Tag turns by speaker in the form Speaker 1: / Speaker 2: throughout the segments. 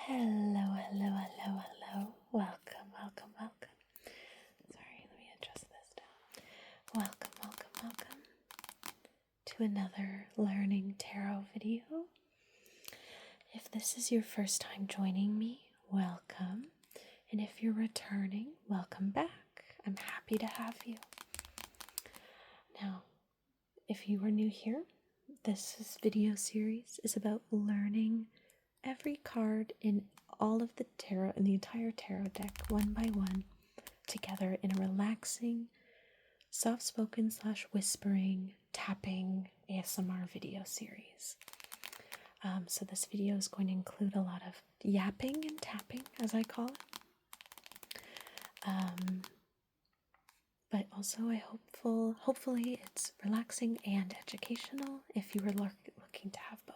Speaker 1: Hello, hello, hello, hello. Welcome, welcome, welcome. Sorry, let me adjust this down. Welcome, welcome, welcome to another Learning Tarot video. If this is your first time joining me, welcome. And if you're returning, welcome back. I'm happy to have you. Now, if you are new here, this video series is about learning every card in all of the tarot, in the entire tarot deck, one by one, together in a relaxing, soft-spoken / whispering, tapping ASMR video series. So this video is going to include a lot of yapping and tapping, as I call it. But also hopefully it's relaxing and educational if you were looking to have both.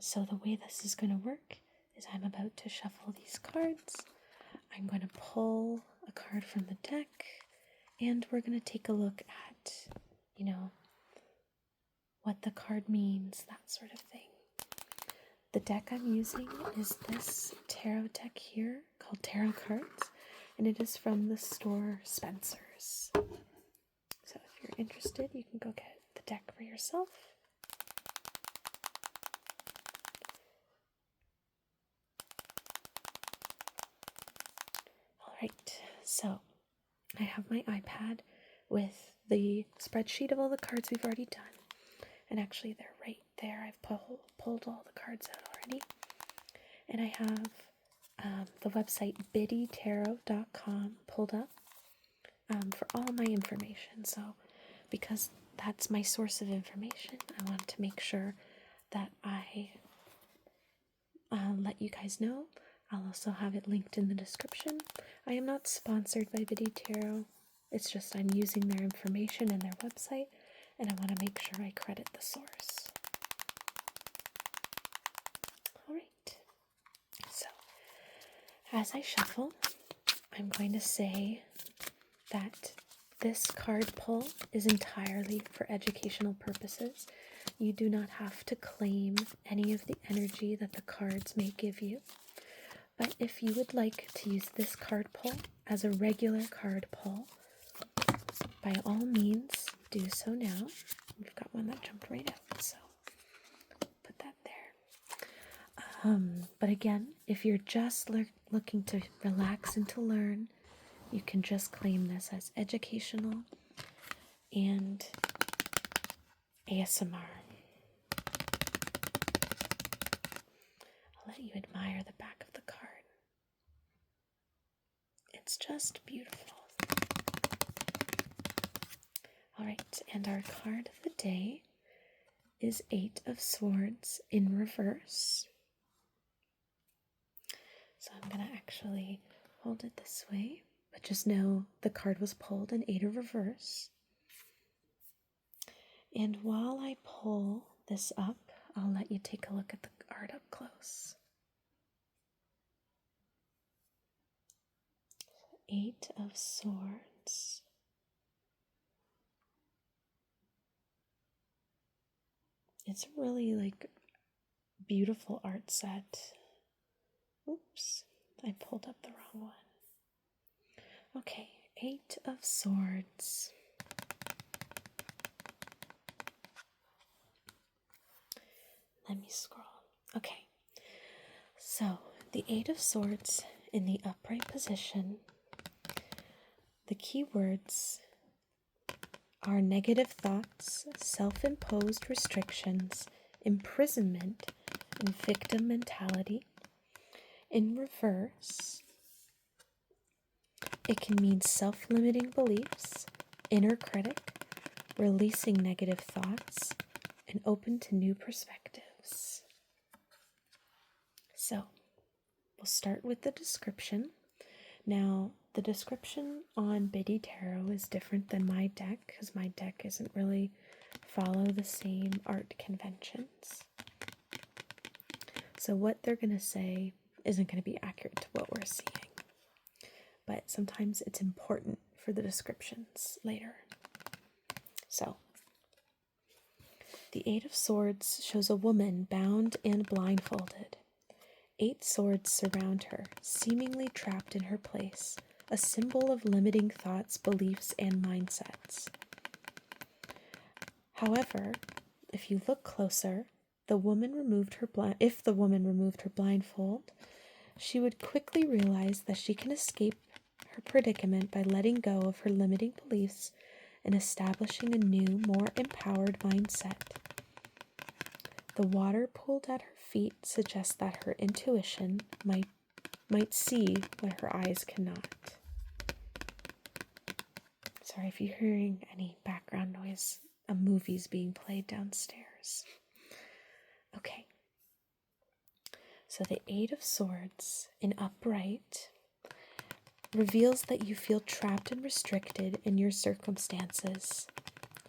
Speaker 1: So the way this is going to work is I'm about to shuffle these cards. I'm going to pull a card from the deck, and we're going to take a look at, what the card means, that sort of thing. The deck I'm using is this tarot deck here called Tarot Cards, and it is from the store Spencer's. So if you're interested, you can go get the deck for yourself. Alright, so I have my iPad with the spreadsheet of all the cards we've already done. And actually they're right there. I've pulled all the cards out already. And I have the website biddytarot.com pulled up for all my information. So because that's my source of information, I want to make sure that I let you guys know. I'll also have it linked in the description. I am not sponsored by Biddy Tarot. It's just I'm using their information and their website, and I want to make sure I credit the source. Alright, so as I shuffle, I'm going to say that this card pull is entirely for educational purposes. You do not have to claim any of the energy that the cards may give you. But if you would like to use this card pull as a regular card pull, by all means, do so now. We've got one that jumped right out, so put that there. But again, if you're just looking to relax and to learn, you can just claim this as educational and ASMR. I'll let you admire the back of the card. It's just beautiful. Alright, and our card of the day is 8 of Swords in reverse. So I'm going to actually hold it this way, but just know the card was pulled in 8 of reverse. And while I pull this up, I'll let you take a look at the card up close. 8 of Swords. It's a really beautiful art set. Oops, I pulled up the wrong one. Okay, 8 of Swords. Let me scroll. Okay, so the 8 of Swords in the upright position. The key words are negative thoughts, self-imposed restrictions, imprisonment, and victim mentality. In reverse, it can mean self-limiting beliefs, inner critic, releasing negative thoughts, and open to new perspectives. So, we'll start with the description. Now, the description on Biddy Tarot is different than my deck because my deck isn't really follow the same art conventions. So what they're going to say isn't going to be accurate to what we're seeing. But sometimes it's important for the descriptions later. So, the 8 of Swords shows a woman bound and blindfolded. 8 swords surround her, seemingly trapped in her place, a symbol of limiting thoughts, beliefs, and mindsets. However, if you look closer, if the woman removed her blindfold, she would quickly realize that she can escape her predicament by letting go of her limiting beliefs and establishing a new, more empowered mindset. The water pulled at her feet suggests that her intuition might see what her eyes cannot. Sorry if you're hearing any background noise. A movie's being played downstairs. Okay. So the 8 of Swords in upright reveals that you feel trapped and restricted in your circumstances.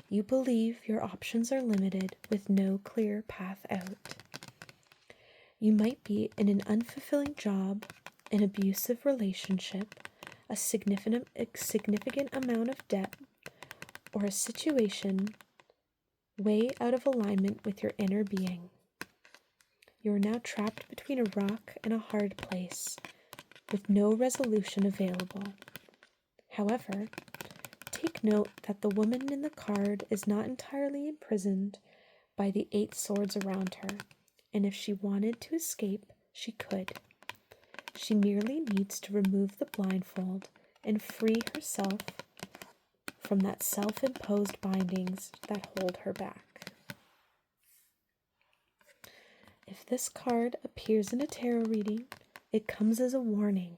Speaker 1: You believe your options are limited with no clear path out. You might be in an unfulfilling job, an abusive relationship, a significant amount of debt, or a situation way out of alignment with your inner being. You are now trapped between a rock and a hard place, with no resolution available. However, take note that the woman in the card is not entirely imprisoned by the 8 swords around her, and if she wanted to escape, she could. She merely needs to remove the blindfold and free herself from that self-imposed bindings that hold her back. If this card appears in a tarot reading, it comes as a warning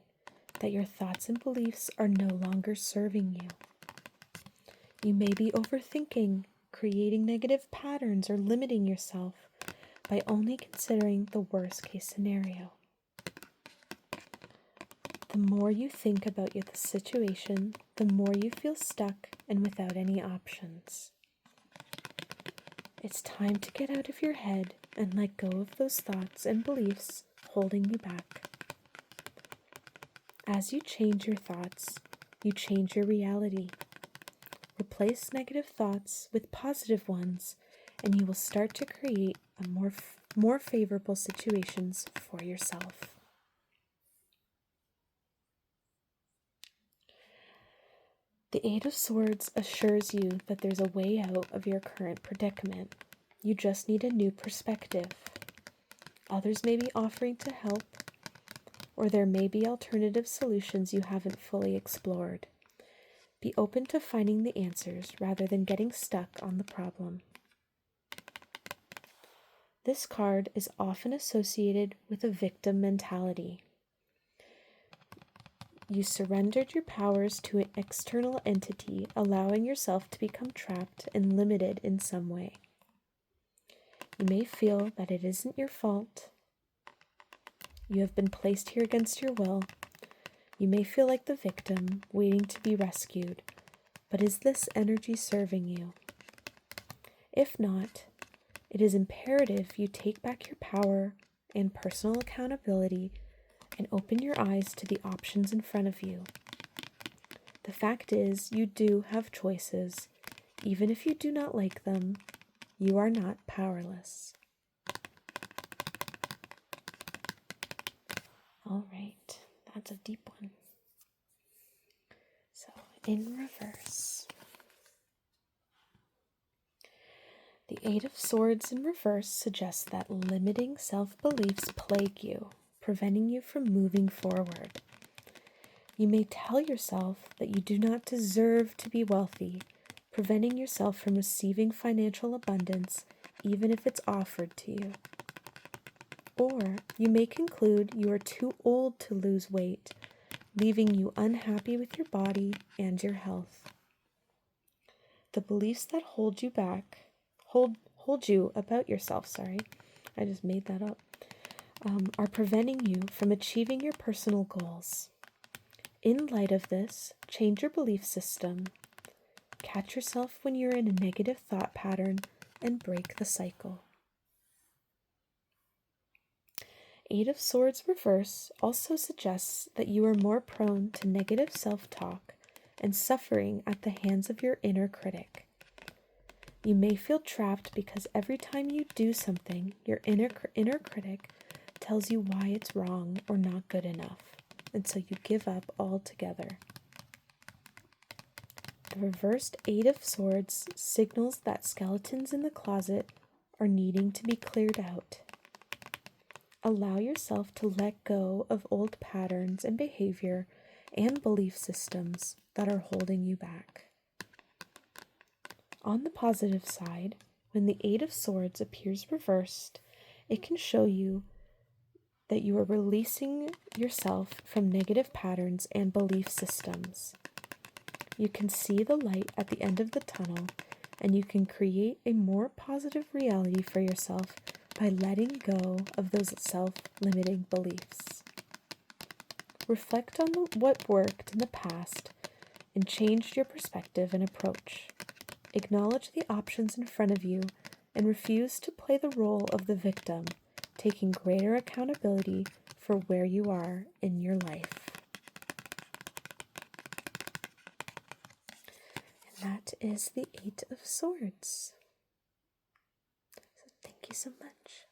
Speaker 1: that your thoughts and beliefs are no longer serving you. You may be overthinking, creating negative patterns, or limiting yourself by only considering the worst case scenario. The more you think about the situation, the more you feel stuck and without any options. It's time to get out of your head and let go of those thoughts and beliefs holding you back. As you change your thoughts, you change your reality. Replace negative thoughts with positive ones, and you will start to create a more favorable situations for yourself. The 8 of Swords assures you that there's a way out of your current predicament. You just need a new perspective. Others may be offering to help, or there may be alternative solutions you haven't fully explored. Be open to finding the answers rather than getting stuck on the problem. This card is often associated with a victim mentality. You surrendered your powers to an external entity, allowing yourself to become trapped and limited in some way. You may feel that it isn't your fault. You have been placed here against your will. You may feel like the victim, waiting to be rescued. But is this energy serving you? If not, it is imperative you take back your power and personal accountability and open your eyes to the options in front of you. The fact is, you do have choices. Even if you do not like them, you are not powerless. All right, that's a deep one. So, in reverse. The 8 of Swords in reverse suggests that limiting self-beliefs plague you, preventing you from moving forward. You may tell yourself that you do not deserve to be wealthy, preventing yourself from receiving financial abundance even if it's offered to you. Or you may conclude you are too old to lose weight, leaving you unhappy with your body and your health. The beliefs that hold you about yourself, I just made that up, are preventing you from achieving your personal goals. In light of this, change your belief system. Catch yourself when you're in a negative thought pattern and break the cycle. 8 of Swords reverse also suggests that you are more prone to negative self-talk and suffering at the hands of your inner critic. You may feel trapped because every time you do something, your inner critic tells you why it's wrong or not good enough, and so you give up altogether. The reversed Eight of Swords signals that skeletons in the closet are needing to be cleared out. Allow yourself to let go of old patterns and behavior and belief systems that are holding you back. On the positive side, when the Eight of Swords appears reversed, it can show you that you are releasing yourself from negative patterns and belief systems. You can see the light at the end of the tunnel, and you can create a more positive reality for yourself by letting go of those self-limiting beliefs. Reflect on what worked in the past and changed your perspective and approach. Acknowledge the options in front of you and refuse to play the role of the victim, taking greater accountability for where you are in your life. And that is the Eight of Swords. So thank you so much.